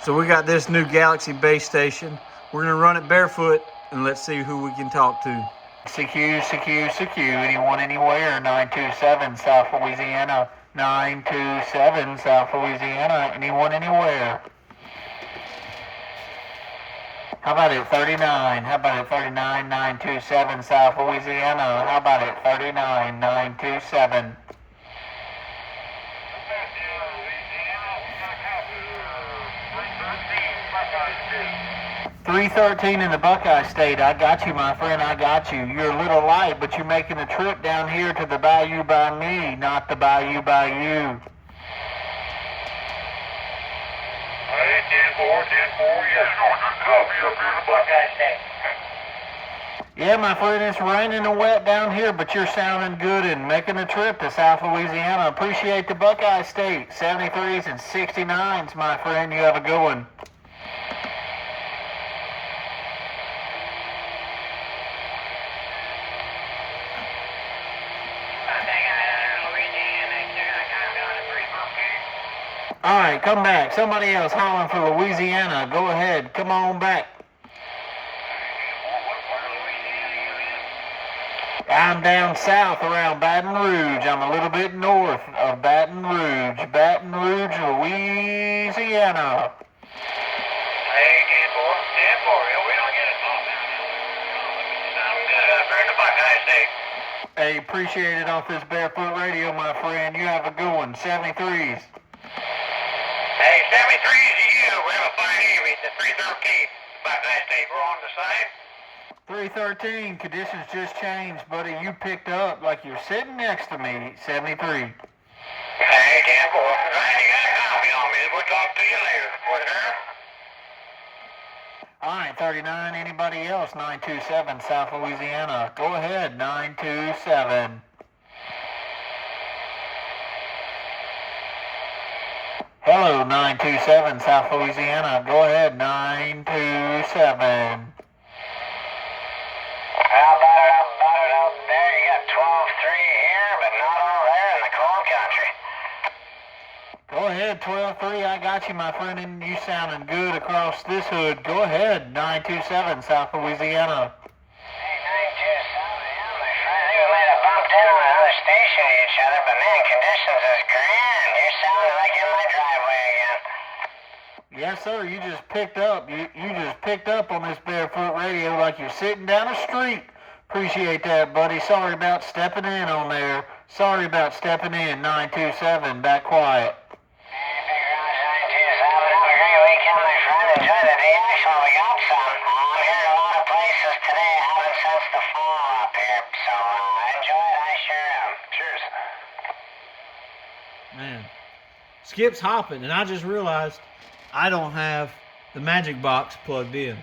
So we got this new Galaxy base station. We're gonna run it barefoot and let's see who we can talk to. CQ, anyone, anywhere, 927 South Louisiana, 927 South Louisiana, anyone, anywhere. How about it, 39? How about it, 39, 927 South Louisiana? How about it, 39, 927? 313 in the Buckeye State. I got you, my friend, I got you. You're a little light, but you're making the trip down here to the bayou by me, not the bayou by you. Hey, 10-4, yes, good copy up here in the Buckeye State. Yeah, my friend, it's raining and wet down here, but you're sounding good and making the trip to South Louisiana. Appreciate the Buckeye State. 73s and 69s, my friend. You have a good one. All right, come back. Somebody else hollering for Louisiana. Go ahead. Come on back. I'm down south around Baton Rouge. I'm a little bit north of Baton Rouge. Baton Rouge, Louisiana. Hey, 10-4, we don't get it off down here. Sounds good up here in the Buckeye State. Hey, appreciate it off this Barefoot Radio, my friend. You have a good one. 73s. Hey, 73s to you. We have a fine evening at 313. Buckeye State, we're on the side. 313, conditions just changed, buddy. You picked up like you're sitting next to me. 73. Hey, 10-4. Right, you got a copy on me. We'll talk to you later. For sure. All right, 39. Anybody else? 927 South Louisiana. Go ahead, 927. Hello, 927 South Louisiana. Go ahead, 927. How about it up there? You got 12-3 here, but not all there in the coal country. Go ahead, 12-3. I got you, my friend, and you sounding good across this hood. Go ahead, 927 South Louisiana. Hey, 927, yeah, my friend. I think we might have bumped in on another station of each other, but man, conditions is grand. You're sounding like in my driveway again. Yes, sir. You just picked up. You just picked up on this Barefoot Radio like you're sitting down the street. Appreciate that, buddy. Sorry about stepping in on there. Sorry about stepping in. 927. Back quiet. Hey, Big Ross, 927. Have a great weekend, my friend. Enjoy the day. Actually, we got some. I'm hearing a lot of places today having since the fall up here. So enjoy it. I sure am. Cheers. Man, Skip's hopping, and I just realized I don't have the magic box plugged in.